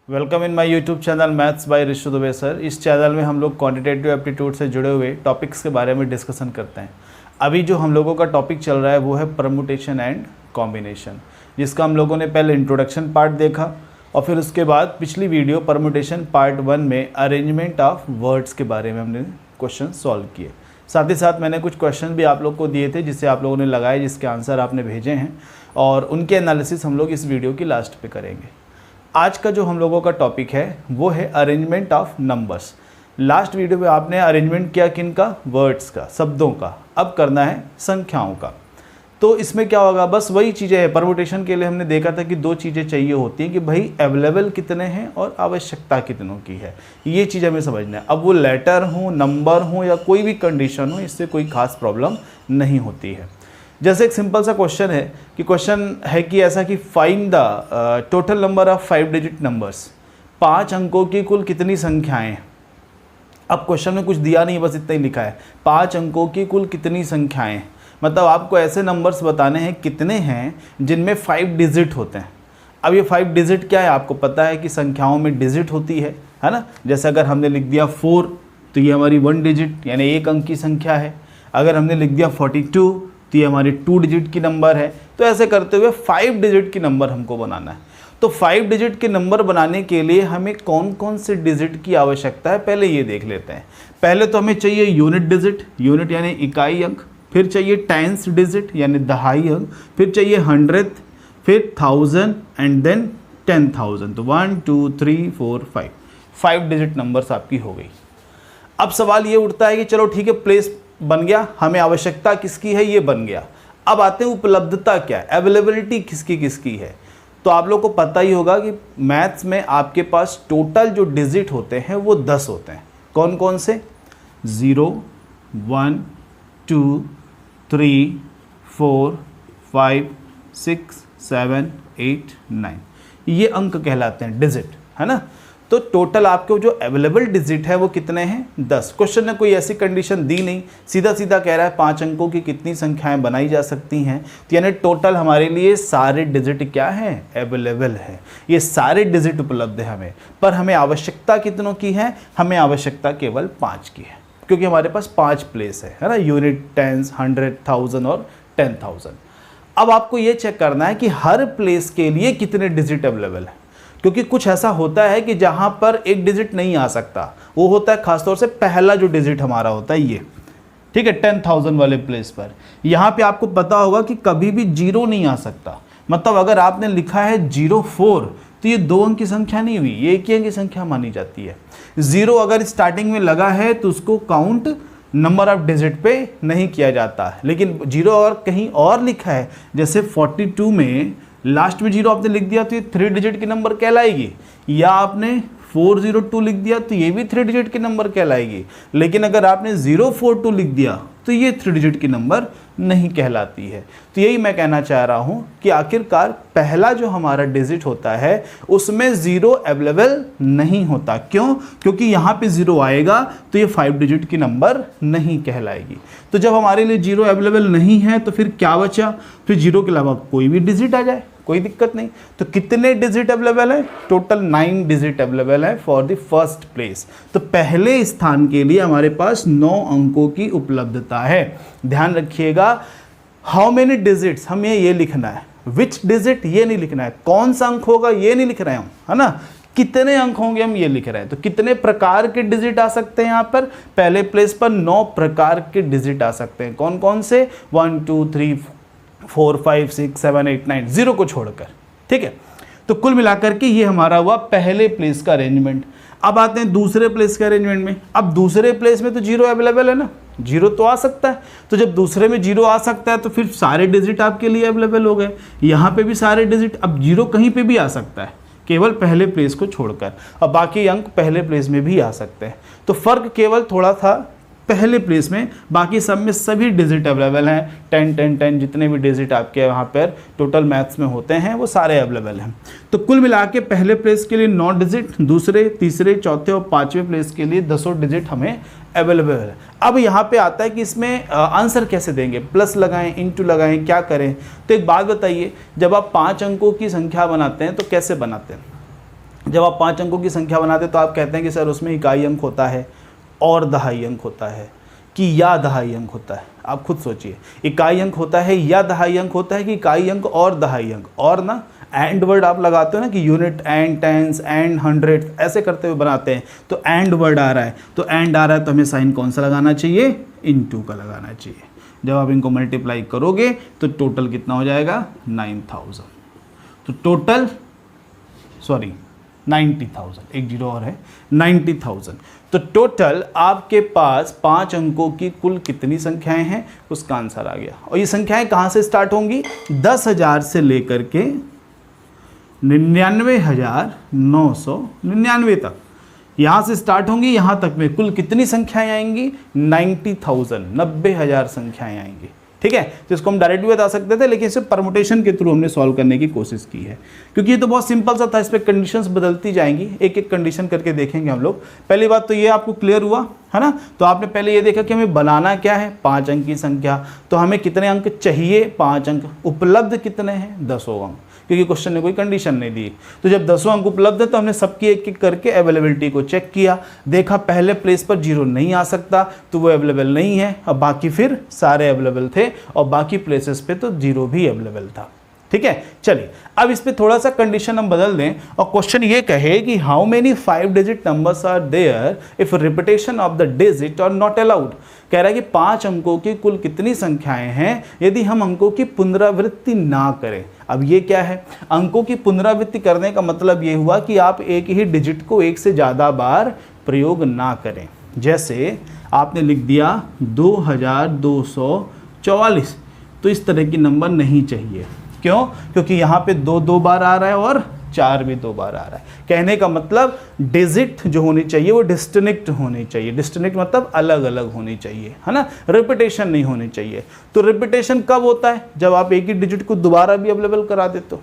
Welcome in my YouTube channel maths by Rishu Dubey sir. इस channel में हम लोग क्वांटिटेटिव एप्टीट्यूड से जुड़े हुए टॉपिक्स के बारे में डिस्कशन करते हैं। अभी जो हम लोगों का टॉपिक चल रहा है वो है परमुटेशन एंड कॉम्बिनेशन, जिसका हम लोगों ने पहले इंट्रोडक्शन पार्ट देखा और फिर उसके बाद पिछली वीडियो परमुटेशन पार्ट 1 में अरेंजमेंट ऑफ वर्ड्स के बारे में हमने क्वेश्चन सॉल्व किए। साथ ही साथ मैंने कुछ क्वेश्चन भी आप लोग को दिए थे जिससे आप लोगों ने लगाए, जिसके आंसर आपने भेजे हैं और उनके एनालिसिस हम लोग इस वीडियो की लास्ट पे करेंगे। आज का जो हम लोगों का टॉपिक है वो है arrangement of numbers. Last video में आपने अरेंजमेंट किया किन का? वर्ड्स का, शब्दों का। अब करना है संख्याओं का। तो इसमें क्या होगा, बस वही चीज़ें हैं। परमुटेशन के लिए हमने देखा था कि दो चीज़ें चाहिए होती हैं कि भाई अवेलेबल कितने हैं और आवश्यकता कितनों की है। ये चीज़ हमें समझना है। अब वो लेटर हो, नंबर हो या कोई भी कंडीशन हो, इससे कोई खास प्रॉब्लम नहीं होती है। जैसे एक सिंपल सा क्वेश्चन है कि ऐसा कि find the total number of 5 digit numbers. 5 अंकों की कुल कितनी संख्याएं। अब क्वेश्चन में कुछ दिया नहीं, बस इतना ही लिखा है 5 अंकों की कुल कितनी संख्याएं। मतलब आपको ऐसे नंबर्स बताने हैं कितने हैं जिनमें 5 डिजिट होते हैं। अब ये 5 डिजिट क्या है, आपको पता है कि संख्याओं में डिजिट होती है ना। जैसे अगर हमने लिख दिया 4 तो ये हमारी 1 डिजिट यानी 1 अंक की संख्या है। अगर हमने लिख दिया 42 तो ये हमारी 2 डिजिट की नंबर है। तो ऐसे करते हुए 5 डिजिट की नंबर हमको बनाना है। तो 5 डिजिट के नंबर बनाने के लिए हमें कौन कौन से डिजिट की आवश्यकता है, पहले ये देख लेते हैं। पहले तो हमें चाहिए यूनिट डिजिट, यूनिट यानी इकाई अंक। फिर चाहिए टेंस डिजिट यानी दहाई अंक। फिर चाहिए 100, फिर 1000 एंड देन 10,000। तो 1 2 3 4 5 डिजिट नंबर्स आपकी हो गई। अब सवाल ये उठता है कि चलो ठीक है, प्लेस बन गया, हमें आवश्यकता किसकी है ये बन गया। अब आते हैं उपलब्धता क्या है, अवेलेबिलिटी किसकी किसकी है। तो आप लोग को पता ही होगा कि मैथ्स में आपके पास टोटल जो डिजिट होते हैं वो 10 होते हैं। कौन कौन से? 0 1 2 3 4 5 6 7 8 9, ये अंक कहलाते हैं, डिजिट, है ना। तो टोटल आपको जो अवेलेबल डिजिट है वो कितने हैं? 10। क्वेश्चन ने कोई ऐसी कंडीशन दी नहीं, सीधा सीधा कह रहा है 5 अंकों की कितनी संख्याएं बनाई जा सकती हैं। तो यानी टोटल हमारे लिए सारे डिजिट क्या हैं? अवेलेबल है। ये सारे डिजिट उपलब्ध है हमें, पर हमें आवश्यकता कितनों की है? हमें आवश्यकता केवल 5 की है, क्योंकि हमारे पास 5 प्लेस है ना, यूनिट, टेंस, 100, 1000 और 10,000। अब आपको ये चेक करना है कि हर प्लेस के लिए कितने डिजिट अवेलेबल है, क्योंकि कुछ ऐसा होता है कि जहां पर एक डिजिट नहीं आ सकता। वो होता है खासतौर से पहला जो डिजिट हमारा होता है ये, ठीक है, 10,000 वाले प्लेस पर। यहां पे आपको पता होगा कि कभी भी 0 नहीं आ सकता। मतलब अगर आपने लिखा है 04 तो ये 2 अंक की संख्या नहीं हुई, ये 1 अंक की संख्या मानी जाती है। 0 अगर स्टार्टिंग में लगा है तो उसको काउंट नंबर ऑफ डिजिट पे नहीं किया जाता। लेकिन 0 अगर कहीं और लिखा है, जैसे 42 में लास्ट में 0 आपने लिख दिया तो ये 3 डिजिट की नंबर कहलाएगी, या आपने 402 लिख दिया तो ये भी 3 डिजिट की नंबर कहलाएगी। लेकिन अगर आपने 042 लिख दिया तो ये 3 डिजिट की नंबर नहीं कहलाती है। तो यही मैं कहना चाह रहा हूं कि आखिरकार पहला जो हमारा डिजिट होता है उसमें 0 अवेलेबल नहीं होता। क्यों? क्योंकि यहाँ पे 0 आएगा तो ये 5 डिजिट की नंबर नहीं कहलाएगी। तो जब हमारे लिए 0 अवेलेबल नहीं है तो फिर क्या बचा? फिर 0 के अलावा कोई भी डिजिट आ जाए, कोई दिक्कत नहीं। तो कितने डिजिट अवेलेबल है? टोटल 9 डिजिट अवेलेबल है फॉर द फर्स्ट प्लेस। तो पहले स्थान के लिए हमारे पास 9 अंकों की उपलब्धता है। ध्यान रखिएगा, हाउ मेनी डिजिट्स, हमें ये लिखना है। विच डिजिट ये नहीं लिखना है, कौन सा अंक होगा ये नहीं लिख रहे हैं हम, है ना। कितने अंक होंगे हम ये लिख रहे हैं। तो कितने प्रकार के डिजिट आ सकते हैं यहाँ पर? पहले प्लेस पर 9 प्रकार के डिजिट आ सकते हैं। कौन कौन से? 1 2 3 4 5 6 7 8 9, 0 को छोड़कर, ठीक है। तो कुल मिलाकर के ये हमारा हुआ पहले प्लेस का अरेंजमेंट। अब आते हैं दूसरे प्लेस के अरेंजमेंट में। अब दूसरे प्लेस में तो 0 अवेलेबल है ना, 0 तो आ सकता है। तो जब दूसरे में 0 आ सकता है तो फिर सारे डिजिट आपके लिए अवेलेबल हो गए। यहाँ पे भी सारे डिजिट, अब 0 कहीं पे भी आ सकता है, केवल पहले प्लेस को छोड़कर। अब बाकी अंक पहले प्लेस में भी आ सकते हैं। तो फर्क केवल थोड़ा था पहले प्लेस में, बाकी सब में सभी डिजिट अवेलेबल हैं। 10 10 10 जितने भी डिजिट आपके वहाँ पर टोटल मैथ्स में होते हैं वो सारे अवेलेबल हैं। तो कुल मिला के पहले प्लेस के लिए 9 डिजिट, दूसरे, तीसरे, चौथे और 5वें प्लेस के लिए 10 डिजिट हमें अवेलेबल है। अब यहाँ पे आता है कि इसमें आंसर कैसे देंगे, प्लस लगाएं, इनटू लगाएं, क्या करें। तो एक बात बताइए, जब आप 5 अंकों की संख्या बनाते हैं तो कैसे बनाते हैं? जब आप 5 अंकों की संख्या बनाते तो आप कहते हैं कि सर उसमें इकाई अंक होता है और दहाई अंक होता है कि या दहाई अंक होता है। आप खुद सोचिए, इकाई अंक होता है या दहाई अंक होता है कि इकाई अंक और दहाई अंक। और ना एंड वर्ड आप लगाते हो ना कि unit and tens and hundred ऐसे करते हुए बनाते हैं, तो एंड वर्ड आ रहा है, तो एंड आ रहा है तो हमें साइन कौन सा लगाना चाहिए, इनटू का लगाना चाहिए। जब आप इनको मल्टीप्लाई करोगे तो टोटल कितना हो जाएगा 9000। तो टोटल 90,000, एक जीरो और है, 90,000। तो टोटल आपके पास 5 अंकों की कुल कितनी संख्याएं हैं, उसका आंसर आ गया। और ये संख्याएं कहाँ से स्टार्ट होंगी, 10,000 से लेकर के 99,999 तक, यहाँ से स्टार्ट होंगी, यहाँ तक में कुल कितनी संख्याएं आएंगी, 90,000, 90,000 संख्याएं आएंगी। ठीक है, तो इसको हम डायरेक्ट भी बता सकते थे, लेकिन इसे परमुटेशन के थ्रू हमने सॉल्व करने की कोशिश की है, क्योंकि ये तो बहुत सिंपल सा था। इस पर कंडीशंस बदलती जाएंगी, एक एक कंडीशन करके देखेंगे हम लोग। पहली बात तो ये आपको क्लियर हुआ है ना, तो आपने पहले ये देखा कि हमें बनाना क्या है, 5 अंक की संख्या। तो हमें कितने अंक चाहिए, 5 अंक। उपलब्ध कितने हैं, 10 अंक, क्योंकि क्वेश्चन ने कोई कंडीशन नहीं दी। तो जब 10 अंक उपलब्ध है तो हमने सबकी एक एक करके अवेलेबिलिटी को चेक किया, देखा पहले प्लेस पर 0 नहीं आ सकता तो वो अवेलेबल नहीं है, और बाकी फिर सारे अवेलेबल थे, और बाकी प्लेसेस पे तो 0 भी अवेलेबल था। ठीक है, चलिए अब इस पे थोड़ा सा कंडीशन हम बदल दें, और क्वेश्चन ये कहे कि how many 5 digit numbers are there if repetition of the digit are not allowed. कह रहा है कि 5 अंकों की कुल कितनी संख्याएं हैं यदि हम अंकों की पुनरावृत्ति ना करें। अब ये क्या है, अंकों की पुनरावृत्ति करने का मतलब ये हुआ कि आप एक ही डिजिट को एक से ज़्यादा बार प्रयोग ना करें। जैसे आपने लिख दिया 2244, तो इस तरह की नंबर नहीं चाहिए। क्यों, क्योंकि यहाँ पे 2 बार आ रहा है और 4 भी 2 बार आ रहा है। कहने का मतलब डिजिट जो होनी चाहिए वो डिस्टिंक्ट होनी चाहिए। डिस्टिंक्ट मतलब अलग अलग होनी चाहिए, है ना, रिपीटेशन नहीं होनी चाहिए। तो रिपीटेशन कब होता है, जब आप एक ही डिजिट को दोबारा भी अवेलेबल करा देते हो।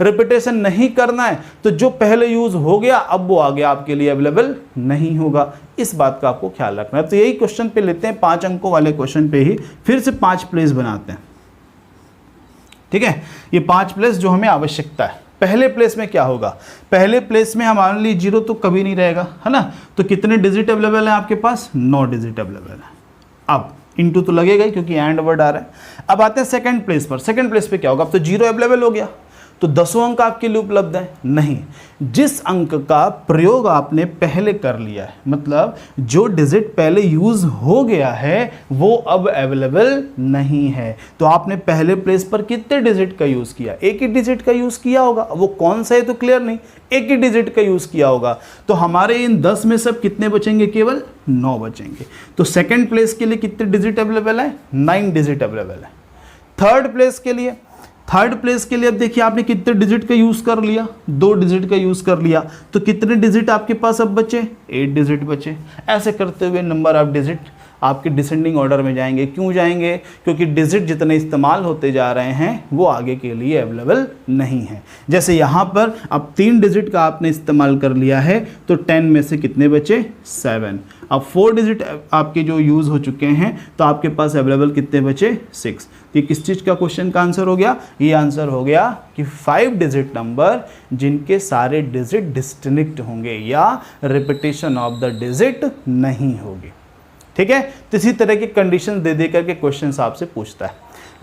रिपीटेशन नहीं करना है तो जो पहले यूज हो गया अब वो आगे आपके लिए अवेलेबल नहीं होगा। इस बात का आपको ख्याल रखना है। तो यही क्वेश्चन पे लेते हैं, 5 अंकों वाले क्वेश्चन पे ही फिर से 5 प्लेस बनाते हैं। ठीक है, ये 5 प्लेस जो हमें आवश्यकता है। पहले प्लेस में क्या होगा, पहले प्लेस में हमारे लिए 0 तो कभी नहीं रहेगा, है ना। तो कितने डिजिट अवेलेबल हैं आपके पास, 9 डिजिट अवेलेबल है। अब इनटू तो लगेगा ही क्योंकि एंड वर्ड आ रहा है। अब आते हैं सेकंड प्लेस पर। सेकंड प्लेस पे क्या होगा, अब तो 0 अवेलेबल हो गया, तो 10 अंक आपके लिए उपलब्ध है नहीं। जिस अंक का प्रयोग आपने पहले कर लिया है, मतलब जो डिजिट पहले यूज हो गया है वो अब अवेलेबल नहीं है। तो आपने पहले प्लेस पर कितने डिजिट का यूज किया, एक ही डिजिट का यूज किया होगा। वो कौन सा है तो क्लियर नहीं, एक ही डिजिट का यूज किया होगा। तो हमारे इन 10 में सब कितने बचेंगे, केवल 9 बचेंगे। तो सेकंड प्लेस के लिए कितने डिजिट अवेलेबल है, 9 डिजिट अवेलेबल है। थर्ड प्लेस के लिए, थर्ड प्लेस के लिए अब देखिए आपने कितने डिजिट का यूज कर लिया, 2 डिजिट का यूज कर लिया। तो कितने डिजिट आपके पास अब बचे, 8 डिजिट बचे। ऐसे करते हुए नंबर ऑफ डिजिट आपके डिसेंडिंग ऑर्डर में जाएंगे। क्यों जाएंगे, क्योंकि डिजिट जितने इस्तेमाल होते जा रहे हैं वो आगे के लिए अवेलेबल नहीं है। जैसे यहाँ पर अब 3 डिजिट का आपने इस्तेमाल कर लिया है, तो 10 में से कितने बचे, 7। अब 4 डिजिट आपके जो यूज़ हो चुके हैं, तो आपके पास अवेलेबल कितने बचे, 6। तो ये किस चीज़ का क्वेश्चन का आंसर हो गया, ये आंसर हो गया कि 5 डिजिट नंबर जिनके सारे डिजिट डिस्टिंक्ट होंगे या रिपीटेशन ऑफ द डिजिट नहीं होगी। ठीक है, तो इसी तरह की कंडीशन दे करके क्वेश्चन आपसे पूछता है।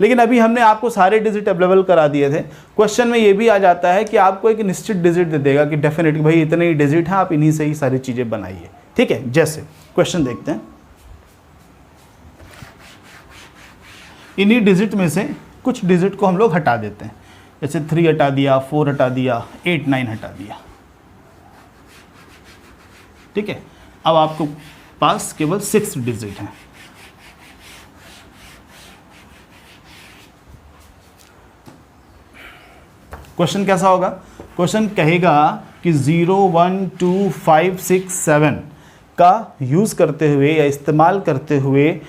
लेकिन अभी हमने आपको सारे डिजिट अवेलेबल करा दिए थे। क्वेश्चन में ये भी आ जाता है कि आपको एक निश्चित डिजिट दे देगा कि डेफिनेटली भाई इतने ही डिजिट हैं, आप इन्हीं से ही सारी चीज़ें बनाइए। ठीक है, जैसे क्वेश्चन देखते हैं, इन्हीं डिजिट में से कुछ डिजिट को हम लोग हटा देते हैं। जैसे 3 हटा दिया, 4 हटा दिया, 8 9 हटा दिया। ठीक है, अब आपको पास केवल 6 डिजिट हैं। क्वेश्चन कैसा होगा, क्वेश्चन कहेगा कि 0 1 2 5 6 7 का यूज करते हुए या इस्तेमाल करते हुए,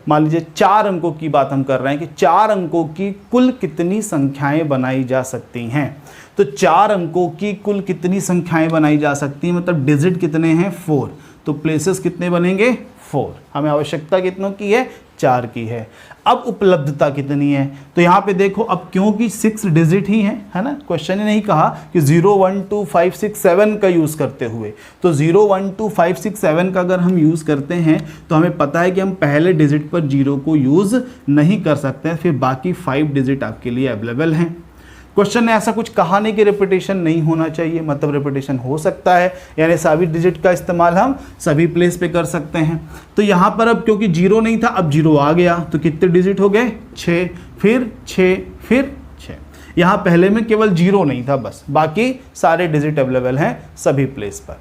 मान लीजिए 4 अंकों की बात हम कर रहे हैं कि 4 अंकों की कुल कितनी संख्याएं बनाई जा सकती हैं। तो 4 अंकों की कुल कितनी संख्याएं बनाई जा सकती हैं, मतलब डिजिट कितने हैं, 4। तो प्लेसेस कितने बनेंगे 4। हमें आवश्यकता कितनों की है 4 की है। अब उपलब्धता कितनी है, तो यहाँ पे देखो अब क्योंकि 6 डिजिट ही है ना, क्वेश्चन ही नहीं कहा कि 0 1 2 5 6 7 का यूज़ करते हुए, तो 0 1 2 5 6 7 का अगर हम यूज़ करते हैं तो हमें पता है कि हम पहले डिजिट पर 0 को यूज़ नहीं कर सकते हैं, फिर बाकी 5 डिजिट आपके लिए अवेलेबल हैं। क्वेश्चन ने ऐसा कुछ कहा नहीं कि रिपीटेशन नहीं होना चाहिए, मतलब रिपीटेशन हो सकता है, यानी सभी डिजिट का इस्तेमाल हम सभी प्लेस पे कर सकते हैं। तो यहाँ पर अब क्योंकि 0 नहीं था, अब 0 आ गया, तो कितने डिजिट हो गए 6, फिर 6, फिर 6। यहाँ पहले में केवल 0 नहीं था बस, बाकी सारे डिजिट अवेलेबल हैं सभी प्लेस पर।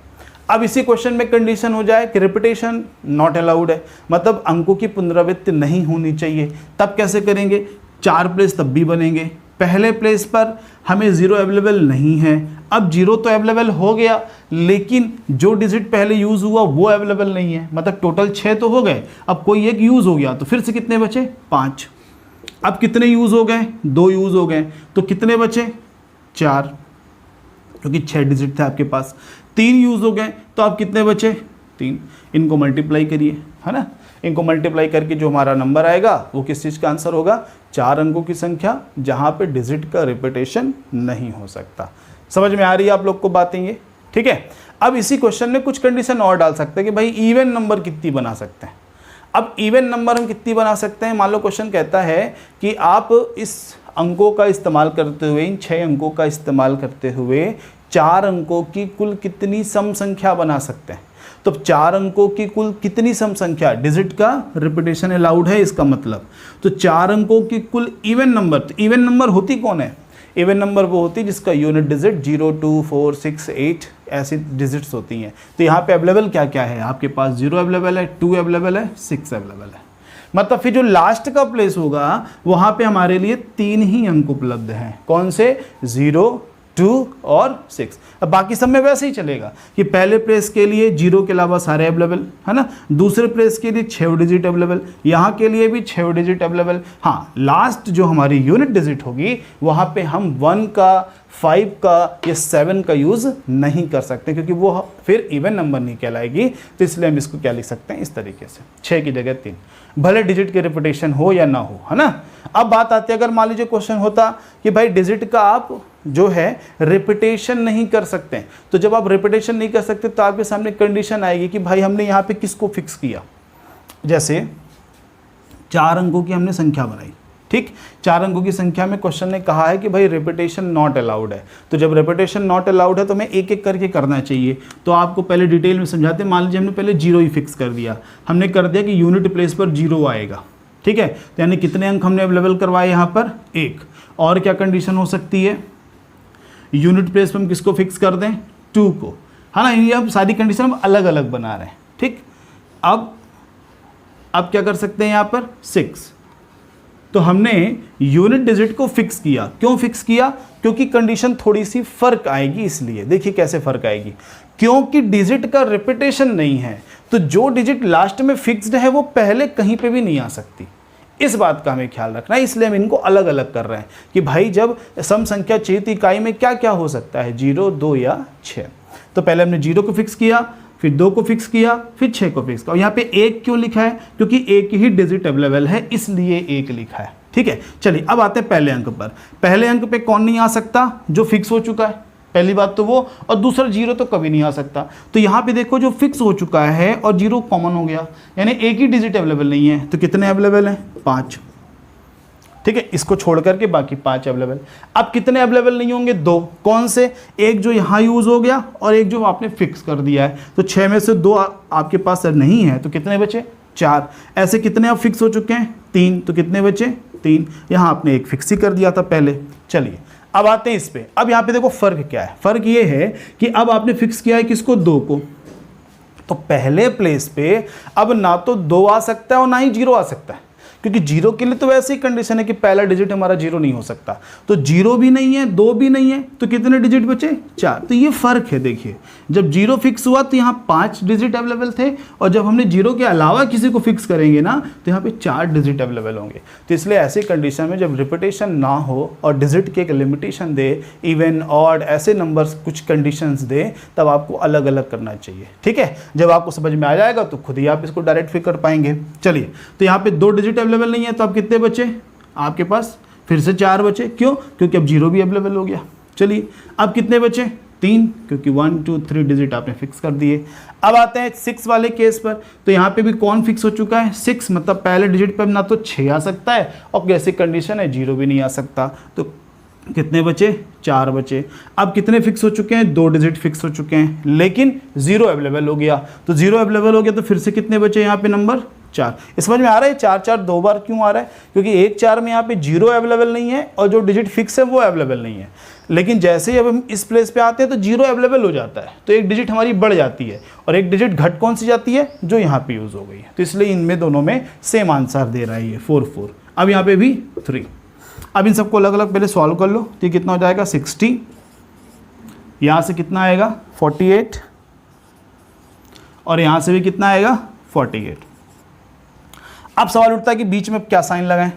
अब इसी क्वेश्चन में कंडीशन हो जाए कि रिपीटेशन नॉट अलाउड है, मतलब अंकों की पुनरावृत्ति नहीं होनी चाहिए। तब कैसे करेंगे, 4 प्लेस तब भी बनेंगे। पहले प्लेस पर हमें 0 अवेलेबल नहीं है, अब 0 तो अवेलेबल हो गया, लेकिन जो डिजिट पहले यूज़ हुआ वो अवेलेबल नहीं है, मतलब टोटल 6 तो हो गए, अब कोई एक यूज़ हो गया, तो फिर से कितने बचे 5। अब कितने यूज़ हो गए 2 यूज़ हो गए, तो कितने बचे 4, क्योंकि 6 डिजिट थे आपके पास। 3 यूज़ हो गए, तो अब कितने बचे 3। इनको मल्टीप्लाई करिए, है ना, इनको मल्टीप्लाई करके जो हमारा नंबर आएगा वो किस चीज़ का आंसर होगा, 4 अंकों की संख्या जहाँ पे डिजिट का रिपीटेशन नहीं हो सकता। समझ में आ रही है आप लोग को बातें ये, ठीक है। अब इसी क्वेश्चन में कुछ कंडीशन और डाल सकते हैं कि भाई इवन नंबर कितनी बना सकते हैं। अब इवन नंबर हम कितनी बना सकते हैं, मान लो क्वेश्चन कहता है कि आप इस अंकों का इस्तेमाल करते हुए, इन 6 अंकों का इस्तेमाल करते हुए 4 अंकों की कुल कितनी सम संख्या बना सकते हैं। तो 4 अंकों की कुल कितनी सम संख्या, डिजिट का रिपीटेशन अलाउड है इसका मतलब, तो 4 अंकों की कुल इवन नंबर। तो इवन नंबर होती कौन है, इवन नंबर वो होती है जिसका यूनिट डिजिट 0 2 4 6 8 ऐसी डिजिट्स होती हैं। तो यहाँ पे अवेलेबल क्या क्या है आपके पास, 0 अवेलेबल है, 2 अवेलेबल है, 6 अवेलेबल है। मतलब फिर जो लास्ट का प्लेस होगा वहाँ पे हमारे लिए 3 ही अंक उपलब्ध हैं, कौन से 0 2 और 6। अब बाकी सब में वैसे ही चलेगा कि पहले प्लेस के लिए 0 के अलावा सारे अवेलेबल, है ना, दूसरे प्लेस के लिए 6 डिजिट अवेलेबल, यहाँ के लिए भी 6 डिजिट अवेलेबल। हाँ, लास्ट जो हमारी यूनिट डिजिट होगी वहाँ पे हम 1 का 5 का या 7 का यूज़ नहीं कर सकते, क्योंकि वो फिर इवन नंबर नहीं कहलाएगी। तो इसलिए हम इसको क्या लिख सकते हैं इस तरीके से, 6 की जगह 3, भले डिजिट के रिपीटेशन हो या ना हो, है ना। अब बात आती है, अगर मान लीजिए क्वेश्चन होता कि भाई डिजिट का आप जो है रिपीटेशन नहीं कर सकते, तो जब आप रिपीटेशन नहीं कर सकते तो आपके सामने कंडीशन आएगी कि भाई हमने यहाँ पे किसको फिक्स किया, जैसे 4 अंकों की हमने संख्या बनाई, ठीक, 4 अंकों की संख्या में क्वेश्चन ने कहा है कि भाई रिपीटेशन नॉट अलाउड है। तो जब रिपीटेशन नॉट अलाउड है तो हमें एक एक करके करना चाहिए। तो आपको पहले डिटेल में समझाते हैं। मान लीजिए हमने पहले 0 ही फिक्स कर दिया, हमने कर दिया कि यूनिट प्लेस पर 0 आएगा, ठीक है। तो यानी कितने अंक हमने अवेलेबल करवाए यहाँ पर 1। और क्या कंडीशन हो सकती है, यूनिट प्लेस पर हम किसको फिक्स कर दें 2 को, है ना। ये अब सारी कंडीशन हम अलग अलग बना रहे हैं, ठीक। अब क्या कर सकते हैं यहाँ पर 6, तो हमने यूनिट डिजिट को फिक्स किया। क्यों फिक्स किया, क्योंकि कंडीशन थोड़ी सी फर्क आएगी, इसलिए देखिए कैसे फर्क आएगी, क्योंकि डिजिट का रिपीटेशन नहीं है तो जो डिजिट लास्ट में फिक्स्ड है वो पहले कहीं पे भी नहीं आ सकती। इस बात का हमें ख्याल रखना है, इसलिए हम इनको अलग अलग कर रहे हैं कि भाई जब सम संख्या चेत इकाई में क्या क्या हो सकता है, 0 2 या 6। तो पहले हमने 0 को फिक्स किया, फिर 2 को फिक्स किया, फिर 6 को फिक्स किया। यहाँ पे 1 क्यों लिखा है, क्योंकि एक ही डिजिट अवेलेबल है इसलिए 1 लिखा है, ठीक है। चलिए अब आते हैं पहले अंक पर। पहले अंक पे कौन नहीं आ सकता, जो फिक्स हो चुका है, पहली बात तो वो, और दूसरा 0 तो कभी नहीं आ सकता। तो यहाँ पे देखो जो फिक्स हो चुका है और 0 कॉमन हो गया, यानी एक ही डिजिट अवेलेबल नहीं है। तो कितने अवेलेबल हैं 5, ठीक है, इसको छोड़ करके बाकी 5 अवेलेबल। अब कितने अवेलेबल नहीं होंगे 2, कौन से, एक जो यहाँ यूज़ हो गया और एक जो आपने फिक्स कर दिया है। तो 6 में से 2 आपके पास नहीं है, तो कितने बचे 4। ऐसे कितने अब फिक्स हो चुके हैं 3, तो कितने बचे 3। यहाँ आपने एक फिक्स ही कर दिया था पहले। चलिए अब आते हैं इस पे। अब यहाँ पे देखो फर्क क्या है, फर्क ये है कि अब आपने फिक्स किया है किसको 2 को, तो पहले प्लेस पे अब ना तो 2 आ सकता है और ना ही 0 आ सकता है, क्योंकि जीरो के लिए तो वैसे ही कंडीशन है कि पहला डिजिट हमारा जीरो नहीं हो सकता, तो जीरो भी नहीं है, दो भी नहीं है, तो कितने डिजिट बचे? 4। तो ये फर्क है, देखिए जब जीरो फिक्स हुआ तो यहाँ 5 डिजिट अवेलेबल थे, और जब हमने जीरो के अलावा किसी को फिक्स करेंगे ना तो यहाँ पे 4 डिजिट अवेलेबल होंगे। तो इसलिए ऐसी कंडीशन में जब रिपीटेशन ना हो और डिजिट की एक लिमिटेशन दे, इवन ऑड ऐसे नंबर्स कुछ कंडीशंस दे, तब आपको अलग अलग करना चाहिए। ठीक है, जब आपको समझ में आ जाएगा तो खुद ही आप इसको डायरेक्ट फिर कर पाएंगे। चलिए, तो यहाँ पे 2 डिजिट अवेलेबल नहीं है, तो अब कितने बचे आपके पास? फिर से 4 बचे। क्यों? क्योंकि अब जीरो भी अवेलेबल हो गया। चलिए, अब कितने बचे? 3, क्योंकि 1 2 3 डिजिट आपने फिक्स कर दिए। अब आते हैं 6 वाले केस पर, तो यहाँ पे भी कौन फिक्स हो चुका है? 6, मतलब पहले डिजिट पर ना तो 6 आ सकता है और कैसी कंडीशन है, जीरो भी नहीं आ सकता। तो कितने बचे? 4 बचे। अब कितने फिक्स हो चुके हैं? 2 डिजिट फिक्स हो चुके हैं, लेकिन जीरो अवेलेबल हो गया। तो जीरो अवेलेबल हो गया तो फिर से कितने बचे यहाँ पे? नंबर 4। इस समझ में आ रहा है 4 4 2 बार क्यों आ रहा है? क्योंकि एक 4 में यहाँ पे जीरो अवेलेबल नहीं है और जो डिजिट फिक्स है वो अवेलेबल नहीं है, लेकिन जैसे ही अब हम इस प्लेस पे आते हैं तो जीरो अवेलेबल हो जाता है, तो एक डिजिट हमारी बढ़ जाती है और एक डिजिट घट कौन सी जाती है? जो यहाँ पे यूज़ हो गई है। तो इसलिए इनमें दोनों में सेम आंसर दे रहा है ये 4 4। अब यहाँ पे भी 3। अब इन सबको अलग अलग पहले सॉल्व कर लो, तो ये कितना हो जाएगा? 60। यहाँ से कितना आएगा? 48, और यहाँ से भी कितना आएगा? 48। अब सवाल उठता है कि बीच में क्या साइन लगाएं?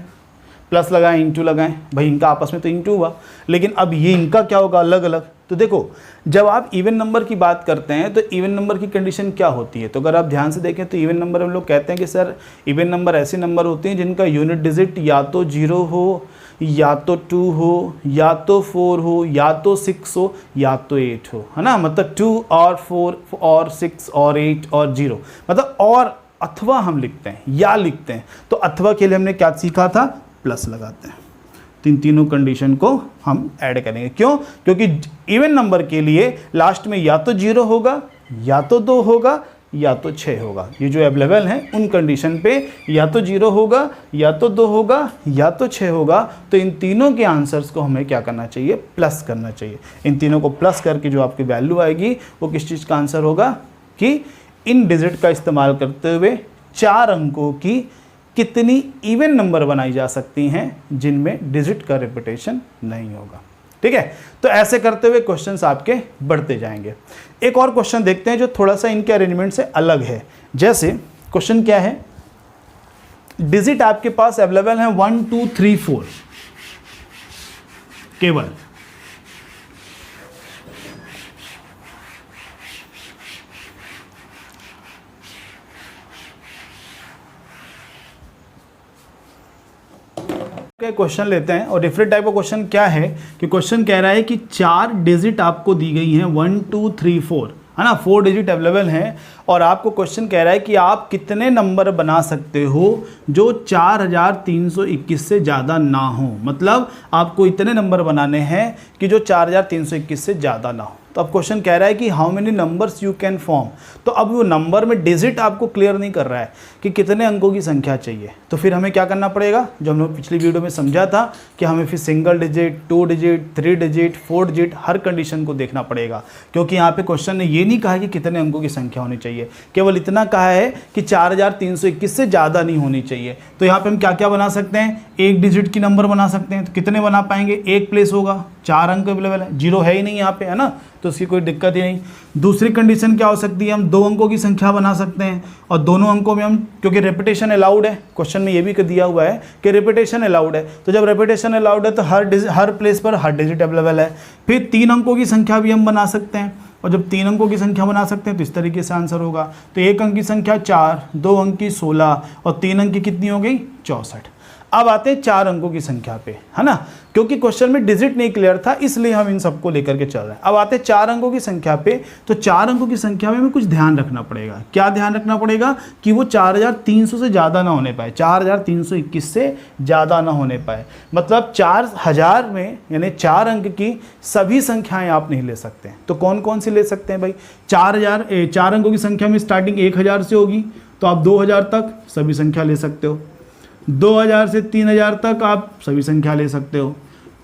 प्लस लगाएं, इंटू लगाएं? भाई इनका आपस में तो इंटू हुआ, लेकिन अब ये इनका क्या होगा? अलग अलग। तो देखो, जब आप इवन नंबर की बात करते हैं तो इवन नंबर की कंडीशन क्या होती है? तो अगर आप ध्यान से देखें तो इवन नंबर हम लोग कहते हैं कि सर इवन नंबर ऐसे नंबर होते हैं जिनका यूनिट डिजिट या तो 0 हो, या तो 2 हो, या तो 4 हो, या तो 6 हो, या तो 8 हो, है ना? मतलब 2 और 4 और 6 और 8 और 0, मतलब और अथवा हम लिखते हैं या लिखते हैं। तो अथवा के लिए हमने क्या सीखा था? प्लस लगाते हैं। तीनों कंडीशन को हम ऐड करेंगे। क्यों? क्योंकि इवन नंबर के लिए लास्ट में या तो 0 होगा, या तो 2 होगा, या तो 6 होगा। ये जो अवेलेबल हैं उन कंडीशन पे या तो 0 होगा, या तो 2 होगा, या तो 6 होगा। तो इन तीनों के आंसर्स को हमें क्या करना चाहिए? प्लस करना चाहिए। इन तीनों को प्लस करके जो आपकी वैल्यू आएगी वो किस चीज़ का आंसर होगा? कि इन डिजिट का इस्तेमाल करते हुए 4 अंकों की कितनी इवन नंबर बनाई जा सकती हैं जिनमें डिजिट का रिपीटेशन नहीं होगा। ठीक है, तो ऐसे करते हुए क्वेश्चंस आपके बढ़ते जाएंगे। एक और क्वेश्चन देखते हैं जो थोड़ा सा इनके अरेंजमेंट से अलग है। जैसे क्वेश्चन क्या है? डिजिट आपके पास अवेलेबल है 1 2 3 4 केवल। क्वेश्चन लेते हैं, और डिफरेंट टाइप का क्वेश्चन क्या है कि क्वेश्चन कह रहा है कि 4 डिजिट आपको दी गई हैं 1 2 3 4, है ना? 4 डिजिट अवेलेबल हैं और आपको क्वेश्चन कह रहा है कि आप कितने नंबर बना सकते हो जो 4321 से ज़्यादा ना हो। मतलब आपको इतने नंबर बनाने हैं कि जो 4321 से ज़्यादा ना हो। तो अब क्वेश्चन कह रहा है कि how many numbers you can form. तो अब वो नंबर में डिजिट आपको क्लियर नहीं कर रहा है कि कितने अंकों की संख्या चाहिए। तो फिर हमें क्या करना पड़ेगा? जो हम लोग पिछली वीडियो में समझा था कि हमें फिर single digit, 2 digit, 3 digit, 4 digit हर कंडीशन को देखना पड़ेगा, क्योंकि यहाँ पे क्वेश्चन ने ये नहीं कहा कि कितने अंकों की संख्या होनी चाहिए, केवल इतना कहा है कि 4321 से ज़्यादा नहीं होनी चाहिए। तो यहाँ पे हम क्या क्या बना सकते हैं? एक डिजिट की नंबर बना सकते हैं। तो कितने बना पाएंगे? एक प्लेस होगा, 4 अंक अवेलेबल है, 0 है ही नहीं यहाँ पे, है ना? तो उसकी कोई दिक्कत ही नहीं। दूसरी कंडीशन क्या हो सकती है? हम 2 अंकों की संख्या बना सकते हैं, और दोनों अंकों में हम, क्योंकि रेपिटेशन अलाउड है, क्वेश्चन में ये भी दिया हुआ है कि रेपिटेशन अलाउड है, तो जब रेपिटेशन अलाउड है तो हर प्लेस पर हर डिजिट अवेलेबल है। फिर 3 अंकों की संख्या भी हम बना सकते हैं, और जब 3 अंकों की संख्या बना सकते हैं तो इस तरीके से आंसर होगा। तो 1 अंक की संख्या 4, 2 अंक की 16, और 3 अंक की कितनी हो गई? 64। अब आते हैं 4 अंकों की संख्या पे, है ना? क्योंकि क्वेश्चन में डिजिट नहीं क्लियर था इसलिए हम इन सबको लेकर के चल रहे हैं। अब आते हैं 4 अंकों की संख्या पे। तो 4 अंकों की संख्या में हमें कुछ ध्यान रखना पड़ेगा। क्या ध्यान रखना पड़ेगा? कि वो 4300 से ज़्यादा ना होने पाए, 4321 से ज़्यादा ना होने पाए। मतलब 4000 में यानी 4 अंक की सभी संख्याएं आप नहीं ले सकते। तो कौन कौन सी ले सकते हैं भाई? 4 अंकों की संख्या में स्टार्टिंग 1000 से होगी, तो आप 2000 तक सभी संख्या ले सकते हो। 2000 से 3000 तक आप सभी संख्या ले सकते हो।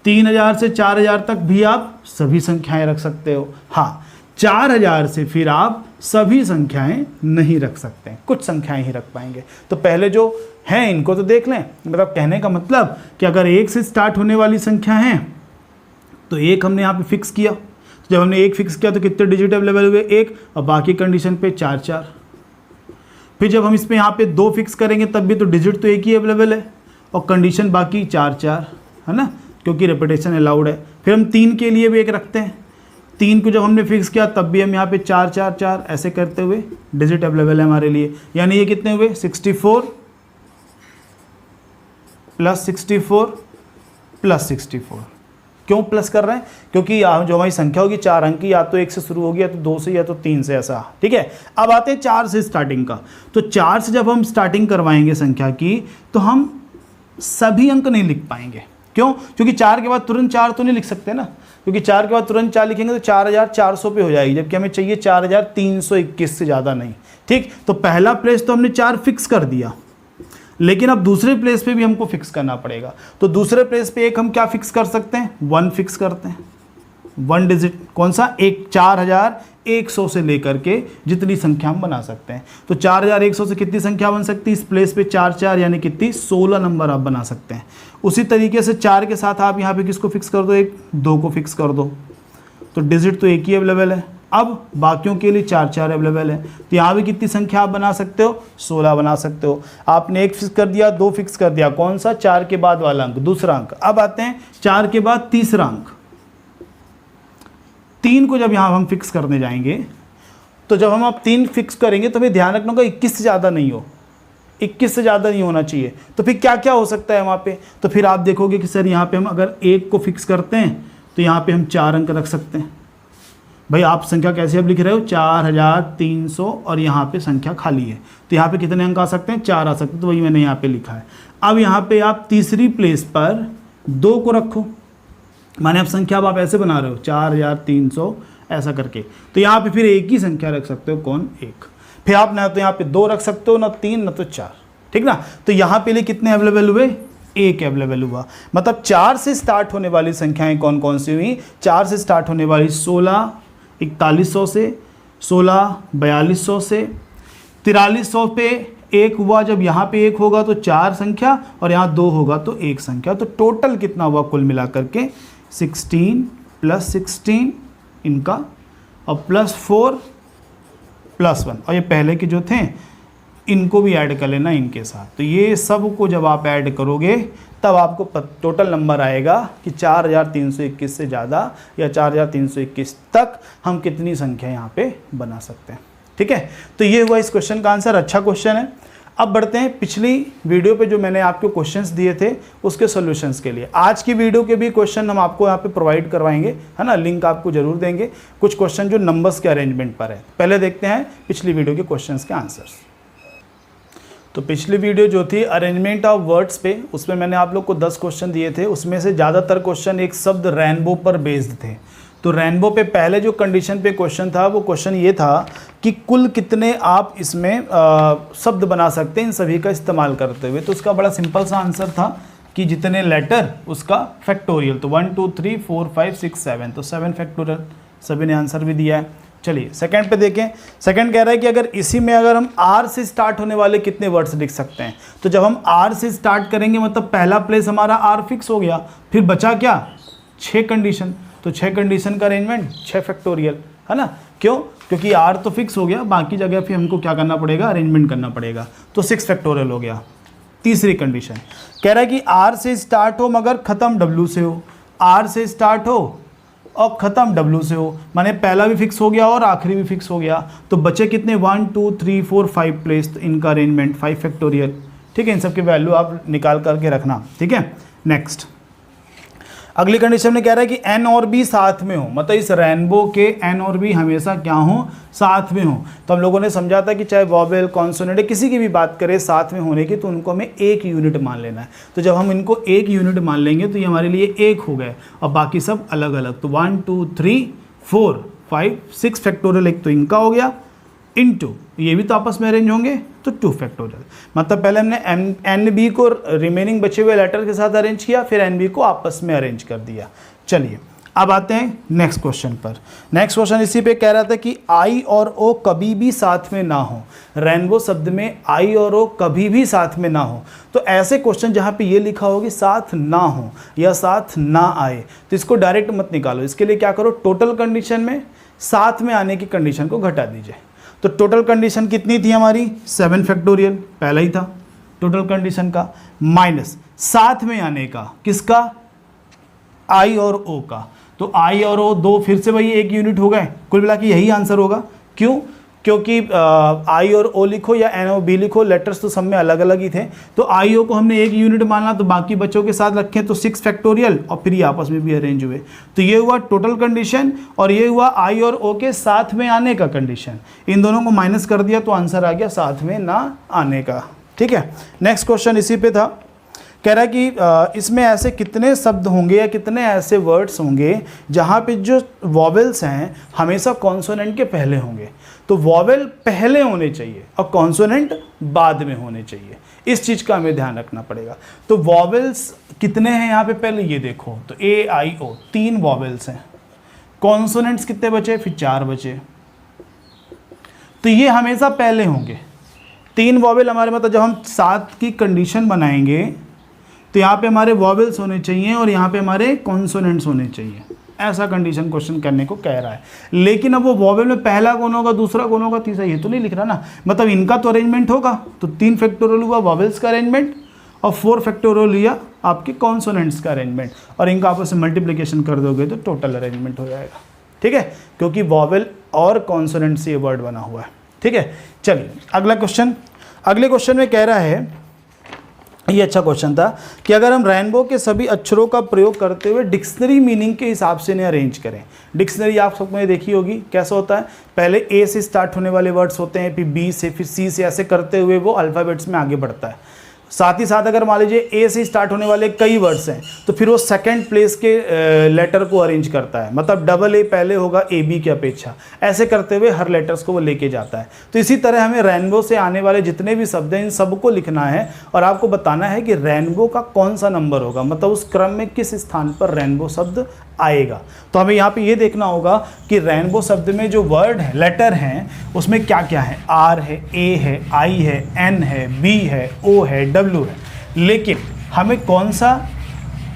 3000 से 4000 तक भी आप सभी संख्याएं रख सकते हो। हाँ, 4000 से फिर आप सभी संख्याएं नहीं रख सकते, कुछ संख्याएं ही रख पाएंगे। तो पहले जो हैं इनको तो देख लें। मतलब कहने का मतलब कि अगर 1 से स्टार्ट होने वाली संख्या है तो 1 हमने यहाँ पे फिक्स किया। तो जब हमने 1 फिक्स किया तो कितने डिजिट अवेलेबल हुए? 1, और बाकी कंडीशन पे 4 4। फिर जब हम इसमें यहाँ पे 2 फिक्स करेंगे तब भी तो डिजिट तो 1 ही अवेलेबल है और कंडीशन बाकी 4 4, है ना, क्योंकि रेपिटेशन अलाउड है। फिर हम 3 के लिए भी 1 रखते हैं। 3 को जब हमने फिक्स किया तब भी हम यहाँ पे 4 4 4 ऐसे करते हुए डिजिट अवेलेबल है हमारे लिए। यानी ये कितने हुए? 64 प्लस 64 प्लस 64। क्यों प्लस कर रहे हैं? क्योंकि जो हमारी संख्या होगी 4 अंक की, या तो 1 से शुरू होगी या तो 2 से या तो 3 से, ऐसा। ठीक है, अब आते हैं 4 से स्टार्टिंग का। तो 4 से जब हम स्टार्टिंग करवाएंगे संख्या की तो हम सभी अंक नहीं लिख पाएंगे। क्यों? क्योंकि 4 के बाद तुरंत 4 तो नहीं लिख सकते ना, क्योंकि 4 के बाद तुरंत 4 लिखेंगे तो 4400 पे हो जाएगी, जबकि हमें चाहिए 4321 से ज़्यादा नहीं। ठीक, तो पहला प्लेस तो हमने 4 फिक्स कर दिया, लेकिन अब दूसरे प्लेस पे भी हमको फिक्स करना पड़ेगा। तो दूसरे प्लेस पे एक हम क्या फिक्स कर सकते हैं? 1 फिक्स करते हैं। 1 डिजिट कौन सा? 4100 से लेकर के जितनी संख्या हम बना सकते हैं। तो 4100 से कितनी संख्या बन सकती है? इस प्लेस पे 4 4 यानी कितनी? 16 नंबर आप बना सकते हैं। उसी तरीके से 4 के साथ आप यहाँ पे किसको फिक्स कर दो? 2 को फिक्स कर दो, तो डिजिट तो 1 ही अवेलेबल है। अब बाकियों के लिए 4 4 अवेलेबल है, तो यहाँ भी कितनी संख्या आप बना सकते हो? 16 बना सकते हो। आपने 1 फिक्स कर दिया, 2 फिक्स कर दिया, कौन सा? 4 के बाद वाला अंक, दूसरा अंक। अब आते हैं 4 के बाद तीसरा अंक। 3 को जब यहाँ हम फिक्स करने जाएंगे तो जब हम आप 3 फिक्स करेंगे तो हमें ध्यान रखना होगा 21 से ज़्यादा नहीं हो, 21 से ज़्यादा नहीं होना चाहिए। तो फिर क्या क्या हो सकता है वहाँ पे? तो फिर आप देखोगे कि सर यहाँ पे हम अगर 1 को फिक्स करते हैं तो यहाँ पे हम 4 अंक रख सकते हैं। भाई आप संख्या कैसे अब लिख रहे हो? 4300 और यहाँ पे संख्या खाली है, तो यहाँ पे कितने अंक आ सकते हैं? 4 आ सकते हैं, तो वही मैंने यहाँ पे लिखा है। अब यहाँ पे आप तीसरी प्लेस पर 2 को रखो, माने अब संख्या अब आप ऐसे बना रहे हो 4300 ऐसा करके, तो यहाँ पे फिर एक ही संख्या रख सकते हो, कौन? 1। फिर आप ना तो यहाँ पे 2 रख सकते हो, ना 3, ना तो 4। ठीक ना? तो यहाँ पे लिए कितने अवेलेबल हुए? 1 अवेलेबल हुआ। मतलब 4 से स्टार्ट होने वाली संख्याएं कौन कौन सी हुई? 4 से स्टार्ट होने वाली 16 4100 से, 16 4200 से, 4300 पे 1 हुआ। जब यहाँ पे 1 होगा तो 4 संख्या और यहाँ 2 होगा तो 1 संख्या। तो टोटल कितना हुआ कुल मिलाकर के? 16 प्लस 16 इनका और प्लस 4 प्लस 1, और ये पहले के जो थे इनको भी ऐड कर लेना इनके साथ। तो ये सब को जब आप ऐड करोगे तब आपको टोटल नंबर आएगा कि 4321 से ज़्यादा या 4321 तक हम कितनी संख्या यहाँ पे बना सकते हैं। ठीक है, तो ये हुआ इस क्वेश्चन का आंसर। अच्छा क्वेश्चन है। अब बढ़ते हैं पिछली वीडियो पे जो मैंने आपको क्वेश्चंस दिए थे उसके सॉल्यूशंस के लिए। आज की वीडियो के भी क्वेश्चन हम आपको यहाँ पे प्रोवाइड करवाएंगे, है ना, लिंक आपको जरूर देंगे। कुछ क्वेश्चन जो नंबर्स के अरेंजमेंट पर है। पहले देखते हैं पिछली वीडियो के क्वेश्चंस के आंसर्स। तो पिछली वीडियो जो थी अरेंजमेंट ऑफ वर्ड्स पे, उसमें मैंने आप लोग को 10 क्वेश्चन दिए थे। उसमें से ज़्यादातर क्वेश्चन एक शब्द रेनबो पर बेस्ड थे। तो रेनबो पे पहले जो कंडीशन पे क्वेश्चन था वो क्वेश्चन ये था कि कुल कितने आप इसमें शब्द बना सकते हैं इन सभी का इस्तेमाल करते हुए। तो उसका बड़ा सिंपल सा आंसर था कि जितने लेटर उसका फैक्टोरियल। तो 1 2 3 4 5 6 7, तो 7 फैक्टोरियल। सभी ने आंसर भी दिया है। चलिए सेकंड पे देखें। सेकंड कह रहा है कि अगर इसी में अगर हम आर से स्टार्ट होने वाले कितने वर्ड्स लिख सकते हैं। तो जब हम आर से स्टार्ट करेंगे मतलब पहला प्लेस हमारा आर फिक्स हो गया, फिर बचा क्या? 6 कंडीशन। तो 6 कंडीशन का अरेंजमेंट 6 फैक्टोरियल, है ना। क्यों? क्योंकि आर तो फिक्स हो गया, बाकी जगह फिर हमको क्या करना पड़ेगा? अरेंजमेंट करना पड़ेगा। तो 6 फैक्टोरियल हो गया। तीसरी कंडीशन कह रहा है कि आर से स्टार्ट हो मगर ख़त्म डब्ल्यू से हो। आर से स्टार्ट हो और ख़त्म डब्ल्यू से हो, माने पहला भी फिक्स हो गया और आखिरी भी फिक्स हो गया। तो बचे कितने? 1 2 3 4 5 प्लेस। तो इनका अरेंजमेंट 5 फैक्टोरियल। ठीक है, इन सब की वैल्यू आप निकाल करके रखना। ठीक है, नेक्स्ट अगली कंडीशन में कह रहा है कि एन और बी साथ में हो, मतलब इस रेनबो के एन और बी हमेशा क्या हो? साथ में हो। तो हम लोगों ने समझा था कि चाहे वॉवेल कॉन्सोनेंट किसी की भी बात करें साथ में होने की, तो उनको हमें 1 यूनिट मान लेना है। तो जब हम इनको 1 यूनिट मान लेंगे तो ये हमारे लिए 1 हो गए और बाकी सब अलग अलग। तो 1 2 3 4 5 6 फैक्टोरियल एक तो इनका हो गया, इनटू ये भी तो आपस में अरेंज होंगे तो 2 फैक्टोरियल। मतलब पहले हमने एन बी को रिमेनिंग बचे हुए लेटर के साथ अरेंज किया, फिर एन बी को आपस में अरेंज कर दिया। चलिए अब आते हैं नेक्स्ट क्वेश्चन पर। नेक्स्ट क्वेश्चन इसी पे कह रहा था कि आई और ओ कभी भी साथ में ना हो। रेनबो शब्द में आई और ओ कभी भी साथ में ना हो। तो ऐसे क्वेश्चन जहाँ पे ये लिखा हो कि साथ ना हो या साथ ना आए, तो इसको डायरेक्ट मत निकालो। इसके लिए क्या करो, टोटल कंडीशन में साथ में आने की कंडीशन को घटा दीजिए। तो टोटल कंडीशन कितनी थी हमारी, 7 फैक्टोरियल पहला ही था टोटल कंडीशन का, माइनस साथ में आने का किसका, आई और ओ का। तो आई और ओ दो फिर से वही एक यूनिट हो गए, कुल मिला के यही आंसर होगा। क्यों, क्योंकि आई और ओ लिखो या एन ओ बी लिखो, लेटर्स तो सब में अलग अलग ही थे। तो आई ओ को हमने एक यूनिट माना, तो बाकी बच्चों के साथ रखें तो 6 फैक्टोरियल और फिर ये आपस में भी अरेंज हुए। तो ये हुआ टोटल कंडीशन और ये हुआ आई और ओ के साथ में आने का कंडीशन। इन दोनों को माइनस कर दिया तो आंसर आ गया साथ में ना आने का। ठीक है, नेक्स्ट क्वेश्चन इसी पे था, कह रहा है कि इसमें ऐसे कितने शब्द होंगे या कितने ऐसे वर्ड्स होंगे जहाँ पे जो वॉवेल्स हैं हमेशा कॉन्सोनेंट के पहले होंगे। तो वॉवेल पहले होने चाहिए और कॉन्सोनेंट बाद में होने चाहिए, इस चीज़ का हमें ध्यान रखना पड़ेगा। तो वॉवेल्स कितने हैं यहाँ पे, पहले ये देखो, तो ए आई ओ 3 वॉवेल्स हैं, कॉन्सोनेंट्स कितने बचे, फिर 4 बचे। तो ये हमेशा पहले होंगे 3 वॉवेल हमारे, मतलब जब हम 7 की कंडीशन बनाएंगे तो यहाँ पे हमारे वॉवेल्स होने चाहिए और यहाँ पे हमारे कॉन्सोनेंट्स होने चाहिए। ऐसा कंडीशन क्वेश्चन करने को कह रहा है। लेकिन अब वो वॉवेल में पहला कौन होगा, दूसरा कौन होगा, तीसरा, ये तो नहीं लिख रहा ना। मतलब इनका तो अरेंजमेंट होगा, तो 3 फैक्टोरियल हुआ वॉवेल्स का अरेंजमेंट और 4 फैक्टोरियल हुआ आपके कॉन्सोनेंट्स का अरेंजमेंट, और इनका आपस में मल्टीप्लिकेशन कर दोगे तो टोटल अरेंजमेंट हो जाएगा। ठीक है, क्योंकि वॉवेल और कॉन्सोनेंट से ये वर्ड बना हुआ है। ठीक है, चलिए अगला क्वेश्चन। अगले क्वेश्चन में कह रहा है, ये अच्छा क्वेश्चन था, कि अगर हम रेनबो के सभी अक्षरों का प्रयोग करते हुए डिक्शनरी मीनिंग के हिसाब से इन्हें अरेंज करें। डिक्शनरी आप सबने देखी होगी, कैसा होता है, पहले ए से स्टार्ट होने वाले वर्ड्स होते हैं, फिर बी से, फिर सी से, ऐसे करते हुए वो अल्फ़ाबेट्स में आगे बढ़ता है। साथ ही साथ अगर मान लीजिए ए से स्टार्ट होने वाले कई वर्ड्स हैं तो फिर वो सेकंड प्लेस के लेटर को अरेंज करता है, मतलब डबल ए पहले होगा ए बी की अपेक्षा, ऐसे करते हुए हर लेटर्स को वो लेके जाता है। तो इसी तरह हमें रेनबो से आने वाले जितने भी शब्द हैं इन सबको लिखना है और आपको बताना है कि रेनबो का कौन सा नंबर होगा, मतलब उस क्रम में किस स्थान पर रेनबो शब्द आएगा। तो हमें यहाँ पे ये देखना होगा कि रेनबो शब्द में जो वर्ड है, लेटर हैं, उसमें क्या क्या है, आर है, ए है, आई है, एन है, बी है, ओ है, डब्ल्यू है। लेकिन हमें कौन सा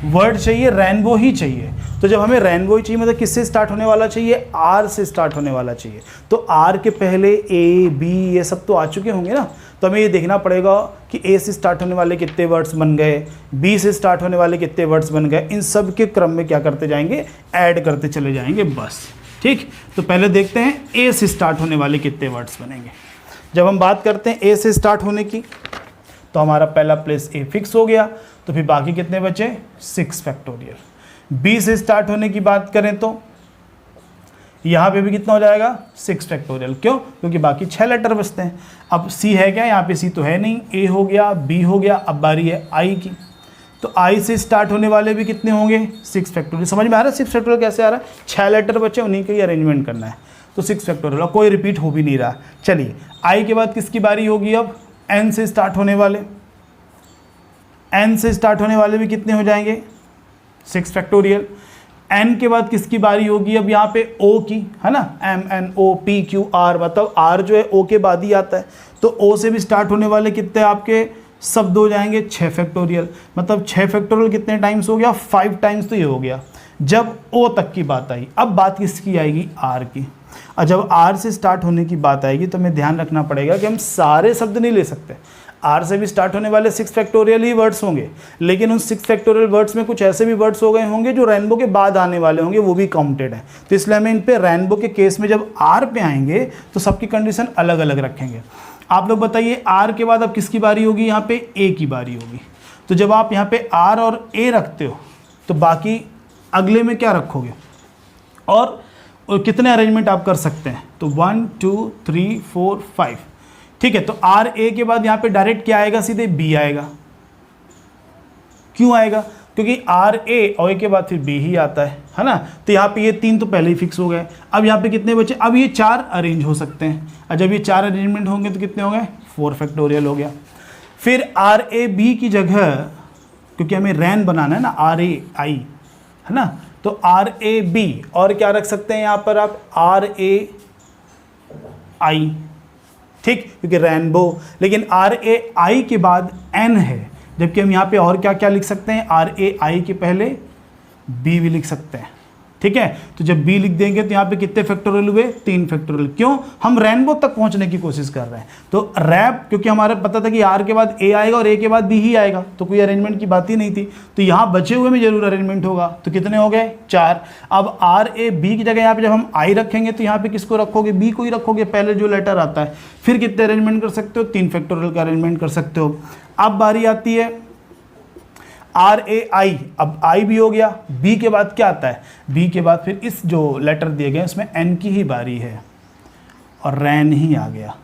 वर्ड चाहिए, रेनबो ही चाहिए। तो जब हमें रेनबो ही चाहिए मतलब किससे स्टार्ट होने वाला चाहिए, आर से स्टार्ट होने वाला चाहिए। तो आर के पहले ए बी ये सब तो आ चुके होंगे ना, तो हमें ये देखना पड़ेगा कि ए से स्टार्ट होने वाले कितने वर्ड्स बन गए, बी से स्टार्ट होने वाले कितने वर्ड्स बन गए, इन सब के क्रम में क्या करते जाएंगे, ऐड करते चले जाएंगे बस। ठीक, तो पहले देखते हैं ए से स्टार्ट होने वाले कितने वर्ड्स बनेंगे। जब हम बात करते हैं ए से स्टार्ट होने की तो हमारा पहला प्लेस ए फिक्स हो गया, तो फिर बाकी कितने बचे, 6 फैक्टोरियल। बी से स्टार्ट होने की बात करें तो यहाँ पे भी कितना हो जाएगा, 6 फैक्टोरियल। क्यों, क्योंकि बाकी 6 लेटर बचते हैं। अब सी है क्या, यहाँ पे सी तो है नहीं, ए हो गया, बी हो गया, अब बारी है आई की। तो आई से स्टार्ट होने वाले भी कितने होंगे, 6 फैक्टोरियल। समझ में आ रहा है 6 फैक्टोरियल कैसे आ रहा है, 6 लेटर बचे, उन्हीं का ही अरेंजमेंट करना है। तो 6 फैक्टोरियल और कोई रिपीट हो भी नहीं रहा। चलिए आई के बाद किसकी बारी होगी, अब एन से स्टार्ट होने वाले, एन से स्टार्ट होने वाले भी कितने हो जाएंगे, 6 फैक्टोरियल। एन के बाद किसकी बारी होगी, अब यहाँ पे ओ की, है ना, M N O P Q R, मतलब आर जो है ओ के बाद ही आता है। तो ओ से भी स्टार्ट होने वाले कितने आपके शब्द हो जाएंगे, 6 फैक्टोरियल। मतलब 6 फैक्टोरियल कितने टाइम्स हो गया, 5 टाइम्स तो ये हो गया जब ओ तक की बात आई। अब बात किसकी आएगी, आर की। और जब आर से स्टार्ट होने की बात आएगी तो हमें ध्यान रखना पड़ेगा कि हम सारे शब्द नहीं ले सकते। आर से भी स्टार्ट होने वाले 6 फैक्टोरियल ही वर्ड्स होंगे, लेकिन उन 6 फैक्टोरियल वर्ड्स में कुछ ऐसे भी वर्ड्स हो गए होंगे जो रेनबो के बाद आने वाले होंगे, वो भी काउंटेड हैं। तो इसलिए हमें इन पे रेनबो के केस में जब आर पे आएंगे तो सबकी कंडीशन अलग अलग रखेंगे। आप लोग बताइए आर के बाद अब किसकी बारी होगी, यहाँ पे ए की बारी होगी। तो जब आप यहाँ पे आर और ए रखते हो तो बाकी अगले में क्या रखोगे और कितने अरेंजमेंट आप कर सकते हैं, तो 1 2 3 4 5। ठीक है, तो आर ए के बाद यहाँ पे डायरेक्ट क्या आएगा, सीधे बी आएगा। क्यों आएगा, क्योंकि आर ए और ए के बाद फिर बी ही आता है ना। तो यहाँ पे ये 3 तो पहले ही फिक्स हो गए। अब यहाँ पे कितने बचे, अब ये 4 अरेंज हो सकते हैं, और जब ये 4 अरेंजमेंट होंगे तो कितने हो गए, 4 फैक्टोरियल हो गया। फिर आर ए बी की जगह, क्योंकि हमें रैन बनाना है ना, आर ए आई, है ना, तो RAB, और क्या रख सकते हैं यहाँ पर आप RAI, ठीक, क्योंकि रेनबो, लेकिन RAI के बाद N है, जबकि हम यहाँ पे और क्या क्या लिख सकते हैं, RAI के पहले B भी लिख सकते हैं, ठीक है। तो जब B लिख देंगे तो यहाँ पे कितने फैक्टोरियल हुए, 3 फैक्टोरियल। क्यों, हम रेनबो तक पहुंचने की कोशिश कर रहे हैं। तो रैप, क्योंकि हमारे पता था कि R के बाद A आएगा और A के बाद B ही आएगा, तो कोई अरेंजमेंट की बात ही नहीं थी। तो यहाँ बचे हुए में जरूर अरेंजमेंट होगा। तो कितने हो गए, 4। अब RAB की जगह यहाँ पे जब हम I रखेंगे तो यहाँ पे किसको रखोगे, B को ही रखोगे, पहले जो लेटर आता है। फिर कितने अरेंजमेंट कर सकते हो, 3 फैक्टोरियल का अरेंजमेंट कर सकते हो। अब बारी आती है RAI, अब I भी हो गया, B के बाद क्या आता है, B के बाद फिर इस जो लेटर दिए गए उसमें N की ही बारी है और रैन ही आ गया,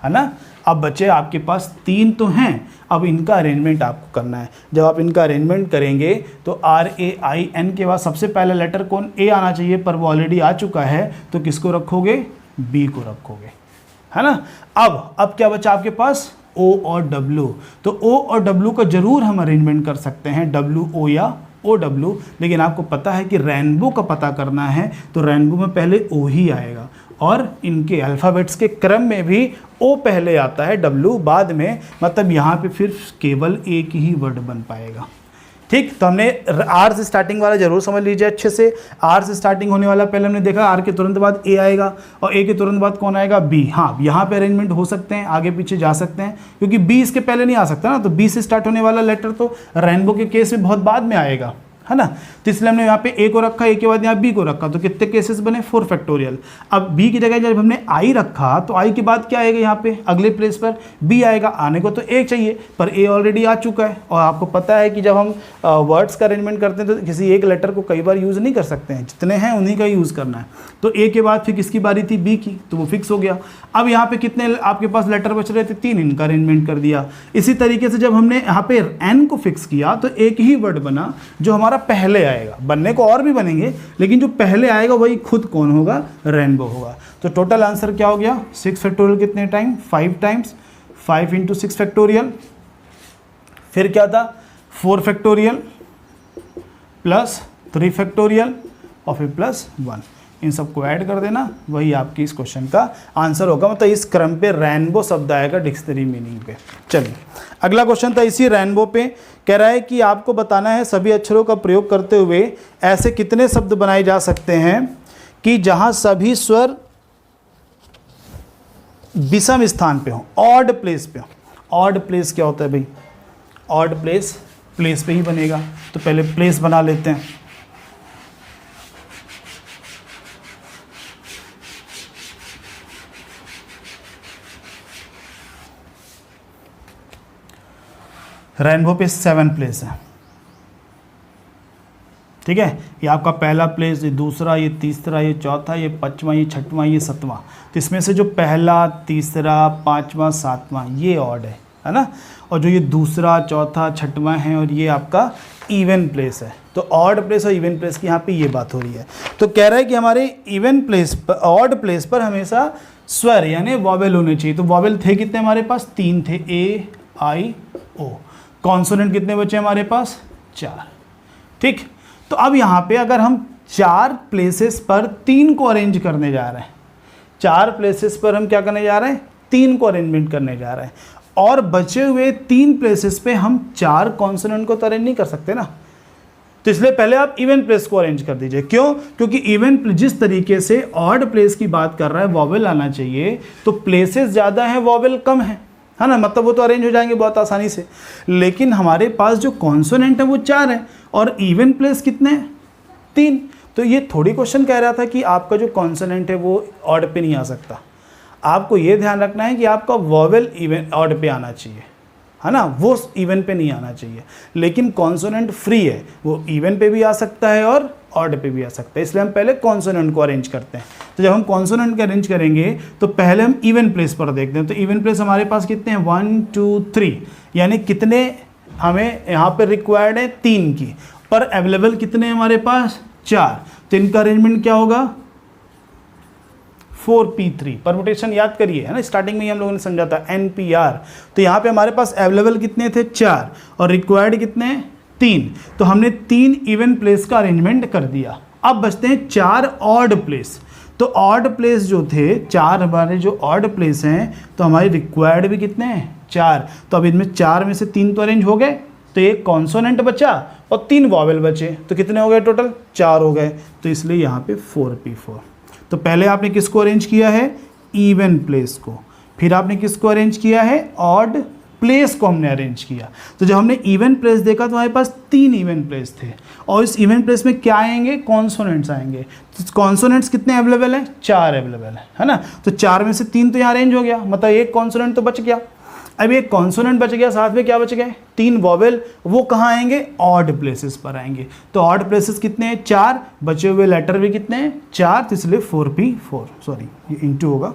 है ना। अब बचे आपके पास 3 तो हैं, अब इनका अरेंजमेंट आपको करना है। जब आप इनका अरेंजमेंट करेंगे तो RAIN के बाद सबसे पहला लेटर कौन, A आना चाहिए, पर वो ऑलरेडी आ चुका है, तो किसको रखोगे, B को रखोगे, है ना। अब क्या बचा आपके पास, O और W। तो O और W का जरूर हम अरेंजमेंट कर सकते हैं, WO या OW, लेकिन आपको पता है कि रेनबो का पता करना है तो रेनबो में पहले O ही आएगा, और इनके अल्फ़ाबेट्स के क्रम में भी O पहले आता है, W बाद में, मतलब यहाँ पे फिर केवल एक ही वर्ड बन पाएगा, ठीक। तो हमने R से स्टार्टिंग वाला जरूर समझ लीजिए अच्छे से। R से स्टार्टिंग होने वाला पहले हमने देखा, R के तुरंत बाद A आएगा और A के तुरंत बाद कौन आएगा, B। हाँ, यहाँ पे अरेंजमेंट हो सकते हैं, आगे पीछे जा सकते हैं, क्योंकि B इसके पहले नहीं आ सकता ना, तो B से स्टार्ट होने वाला लेटर तो रेनबो के केस में बहुत बाद में आएगा, है ना। तो इसलिए हमने यहाँ पे A को रखा, A के बाद यहाँ B को रखा, तो कितने केसेस बने, 4 फैक्टोरियल। अब B की जगह जब हमने I रखा तो I के बाद क्या आएगा, यहाँ पे अगले प्लेस पर B आएगा। आने को तो A चाहिए, पर A ऑलरेडी आ चुका है, और आपको पता है कि जब हम वर्ड्स का अरेंजमेंट करते हैं तो किसी एक लेटर को कई बार यूज़ नहीं कर सकते हैं, जितने हैं उन्हीं का यूज़ करना है। तो A के बाद फिर किसकी बारी थी, B की, तो वो फिक्स हो गया। अब यहाँ पे कितने आपके पास लेटर बच रहे थे, 3, इनका अरेंजमेंट कर दिया। इसी तरीके से जब हमने यहाँ पे N को फिक्स किया तो एक ही वर्ड बना जो हमारा पहले आएगा, बनने को और भी बनेंगे, लेकिन जो पहले आएगा वही खुद कौन होगा, रेनबो होगा। तो टोटल आंसर क्या हो गया, 6 फैक्टोरियल कितने टाइम, 5 टाइम्स, 5 × 6 फैक्टोरियल। फिर क्या था, 4 फैक्टोरियल प्लस 3 फैक्टोरियल और फिर प्लस 1, इन सबको ऐड कर देना, वही आपकी इस क्वेश्चन का आंसर होगा। मतलब इस क्रम पे रेनबो शब्द आएगा डिक्शनरी मीनिंग पे। चलिए अगला क्वेश्चन था इसी रेनबो पे, कह रहा है कि आपको बताना है सभी अक्षरों का प्रयोग करते हुए ऐसे कितने शब्द बनाए जा सकते हैं कि जहां सभी स्वर विषम स्थान पे हो, ऑड प्लेस पे हो। ऑड प्लेस क्या होता है भाई, ऑड प्लेस प्लेस पे ही बनेगा, तो पहले प्लेस बना लेते हैं। रेनबो पे 7 प्लेस है, ठीक है। ये आपका पहला प्लेस, ये दूसरा, ये तीसरा, ये चौथा, ये पांचवा, ये छठवां, ये सतवां। तो इसमें से जो पहला, तीसरा, पांचवा, सातवां ये ऑड है ना, और जो ये दूसरा, चौथा, छठवां है और ये आपका इवन प्लेस है। तो ऑड प्लेस और इवन प्लेस की यहाँ पे ये बात हो रही है। तो कह रहा है कि हमारे इवन प्लेस पर, ऑड प्लेस पर हमेशा स्वर यानी वॉवेल होने चाहिए। तो वॉवेल थे कितने हमारे पास, 3 थे, A I O। कॉन्सोनेंट कितने बचे हमारे पास, 4, ठीक। तो अब यहाँ पे अगर हम 4 प्लेसेस पर 3 को अरेंज करने जा रहे हैं, 4 प्लेसेस पर हम क्या करने जा रहे हैं, 3 को अरेंजमेंट करने जा रहे हैं, और बचे हुए 3 प्लेसेस पे हम 4 कॉन्सोनेंट को तो अरेंज नहीं कर सकते ना। तो इसलिए पहले आप इवन प्लेस को अरेंज कर दीजिए। क्यों, क्योंकि इवन जिस तरीके से ऑड प्लेस की बात कर रहा है, वॉवेल आना चाहिए, तो प्लेसेस ज़्यादा हैं, वॉवेल कम है ना, मतलब वो तो अरेंज हो जाएंगे बहुत आसानी से। लेकिन हमारे पास जो कॉन्सोनेंट है वो 4 है और इवन प्लेस कितने हैं, 3। तो ये थोड़ी क्वेश्चन कह रहा था कि आपका जो कॉन्सोनेंट है वो ऑड पे नहीं आ सकता। आपको ये ध्यान रखना है कि आपका वॉवेल इवन ऑड पे आना चाहिए, है ना, वो इवन पे नहीं आना चाहिए। लेकिन कॉन्सोनेंट फ्री है, वो इवन पे भी आ सकता है और ऑड पे भी आ सकता है। इसलिए हम पहले कॉन्सोनेंट को अरेंज करते हैं। तो जब हम कॉन्सोनेंट को अरेंज करेंगे तो पहले हम इवन प्लेस पर देखते हैं। तो इवन प्लेस हमारे पास कितने हैं, 1 2 3, यानी कितने हमें यहाँ पे रिक्वायर्ड है, 3 की, पर अवेलेबल कितने हैं हमारे पास, 4। तो इनका अरेंजमेंट क्या होगा, 4p3। परमुटेशन याद करिए, है ना, स्टार्टिंग में ही हम लोगों ने समझा था NPR। तो यहाँ पे हमारे पास अवेलेबल कितने थे, 4, और रिक्वायर्ड कितने, 3। तो हमने 3 इवन प्लेस का अरेंजमेंट कर दिया। अब बचते हैं 4 ऑड प्लेस। तो ऑड प्लेस जो थे 4, हमारे जो ऑड प्लेस हैं तो हमारे रिक्वायर्ड भी कितने हैं 4। तो अब इनमें 4 में से 3 तो अरेंज हो गए, तो एक कॉन्सोनेंट बचा और 3 वॉवेल बचे, तो कितने हो गए टोटल 4 हो गए। तो इसलिए यहाँ पे 4p4। तो पहले आपने किसको अरेंज किया है इवन प्लेस को, फिर आपने किसको अरेंज किया है ऑड प्लेस को हमने अरेंज किया। तो जब हमने इवन प्लेस देखा तो हमारे पास 3 इवन प्लेस थे और इस इवन प्लेस में क्या आएंगे कॉन्सोनेंट्स आएंगे। तो कॉन्सोनेंट्स कितने अवेलेबल हैं 4 अवेलेबल है ना। तो 4 में से 3 तो यहाँ अरेंज हो गया, मतलब एक कॉन्सोनेंट तो बच गया। अब एक कॉन्सोनेंट बच गया, साथ में क्या बच गए 3 वॉवेल, वो कहाँ आएंगे ऑड प्लेसेस पर आएंगे। तो ऑड प्लेसेस कितने हैं 4, बचे हुए लेटर भी कितने हैं 4, तो इसलिए 4p4, सॉरी ये इंटू होगा।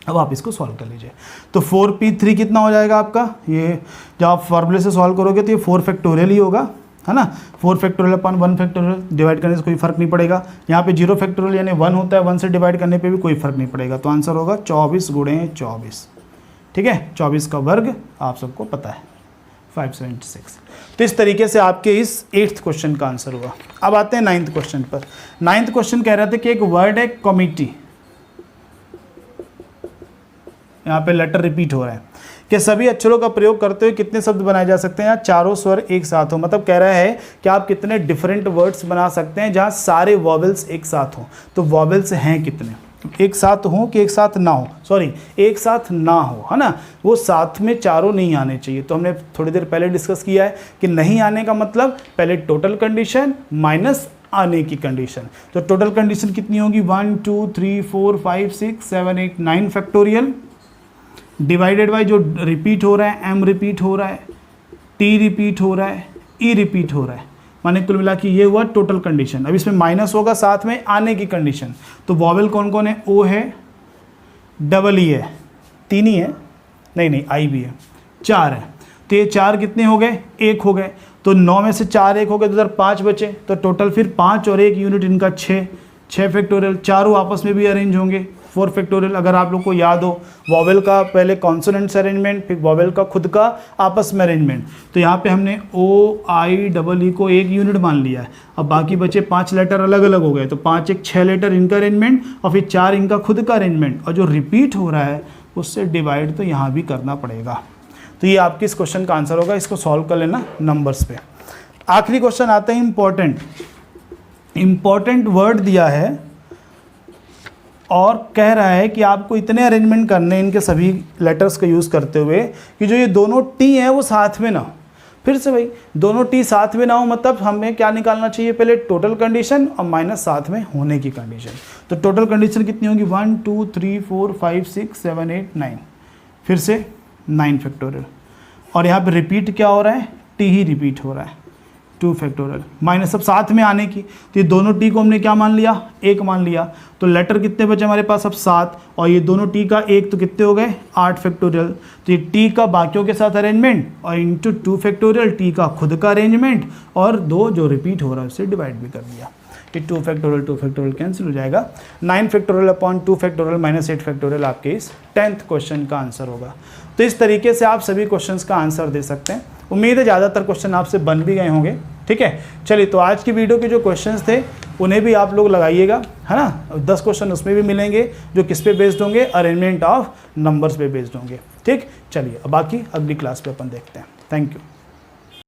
अब आप इसको सॉल्व कर लीजिए। तो 4p3 कितना हो जाएगा आपका, ये जब आप फॉर्मूले से सॉल्व करोगे तो ये 4 फैक्टोरियल ही होगा, है ना। 4 फैक्टोरियल अपन 1 फैक्टोरियल डिवाइड करने से कोई फर्क नहीं पड़ेगा। यहाँ पे 0 फैक्टोरियल यानी 1 होता है, 1 से डिवाइड करने पे भी कोई फर्क नहीं पड़ेगा। तो आंसर होगा 24 गुणे 24, ठीक है। 24 का वर्ग आप सबको पता है 576। तो इस तरीके से आपके इस 8th क्वेश्चन का आंसर हुआ। अब आते हैं 9th क्वेश्चन पर। 9th क्वेश्चन कह रहे थे कि एक वर्ड है कमिटी, यहाँ पे लेटर रिपीट हो रहा है कि सभी अक्षरों का प्रयोग करते हुए कितने शब्द बनाए जा सकते हैं, यहाँ चारों स्वर एक साथ हो। मतलब कह रहा है कि आप कितने डिफरेंट वर्ड्स बना सकते हैं जहाँ सारे वॉवेल्स एक साथ हों। तो वॉवेल्स हैं कितने, एक साथ हो कि एक साथ ना हो, सॉरी एक साथ ना हो, है ना। वो साथ में चारों नहीं आने चाहिए। तो हमने थोड़ी देर पहले डिस्कस किया है कि नहीं आने का मतलब पहले टोटल कंडीशन माइनस आने की कंडीशन। तो टोटल कंडीशन कितनी होगी 1 2 3 4 5 6 7 8 9 फैक्टोरियल डिवाइडेड बाय जो रिपीट हो रहा है, m रिपीट हो रहा है, t रिपीट हो रहा है, e रिपीट हो रहा है, माने कुल मिला के ये हुआ टोटल कंडीशन। अब इसमें माइनस होगा साथ में आने की कंडीशन। तो वॉवेल कौन कौन है, o है, डबल ई है, 3 ही है, नहीं आई भी है, 4 है। तो ये 4 कितने हो गए 1 हो गए। तो 9 में से 4 1 हो गए तो इधर 5 बचे। तो टोटल फिर 5 और 1 यूनिट इनका 6 फैक्टोरियल, चारों आपस में भी अरेंज होंगे 4 फैक्टोरियल। अगर आप लोग को याद हो वॉवेल का पहले कॉन्सोनेंट्स अरेंजमेंट, फिर वॉवेल का खुद का आपस में अरेंजमेंट। तो यहाँ पे हमने OIEE को 1 यूनिट मान लिया है। अब बाकी बचे 5 लेटर अलग अलग हो गए। तो 5 1 6 लेटर इनका अरेंजमेंट और फिर 4 इनका खुद का अरेंजमेंट, और जो रिपीट हो रहा है उससे डिवाइड तो यहाँ भी करना पड़ेगा। तो ये आपके इस क्वेश्चन का आंसर होगा। इसको सॉल्व कर लेना नंबर्स पे। आखिरी क्वेश्चन आता है इंपॉर्टेंट वर्ड दिया है और कह रहा है कि आपको इतने अरेंजमेंट करने हैं इनके सभी लेटर्स का यूज़ करते हुए कि जो ये दोनों टी हैं वो साथ में ना हो। फिर से भाई दोनों टी साथ में ना हो मतलब हमें क्या निकालना चाहिए, पहले टोटल कंडीशन और माइनस साथ में होने की कंडीशन। तो टोटल कंडीशन कितनी होगी 1 2 3 4 5 6 7 8 9, फिर से 9 फैक्टोरियल। और यहाँ पे रिपीट क्या हो रहा है, टी ही रिपीट हो रहा है, 2 फैक्टोरियल माइनस सब साथ में आने की। तो ये दोनों टी को हमने क्या मान लिया, 1 मान लिया। तो लेटर कितने बचे हमारे पास अब 7, और ये दोनों टी का 1 तो कितने हो गए 8 फैक्टोरियल। तो ये टी का बाकियों के साथ अरेंजमेंट और इंटू 2 फैक्टोरियल, टी का खुद का अरेंजमेंट और 2 जो रिपीट हो रहा है उससे डिवाइड भी कर दिया। ये 2 फैक्टोरियल कैंसिल हो जाएगा। 9 factorial upon 2 factorial minus 8 factorial आपके इस 10th क्वेश्चन का आंसर होगा। तो इस तरीके से आप सभी क्वेश्चंस का आंसर दे सकते हैं। उम्मीद है ज़्यादातर क्वेश्चन आपसे बन भी गए होंगे। ठीक है, चलिए तो आज की वीडियो के जो क्वेश्चंस थे उन्हें भी आप लोग लगाइएगा, है ना। 10 क्वेश्चन उसमें भी मिलेंगे जो किस पे बेस्ड होंगे, अरेंजमेंट ऑफ नंबर्स पे बेस्ड होंगे। ठीक, चलिए अब बाकी अगली क्लास पे अपन देखते हैं। Thank you.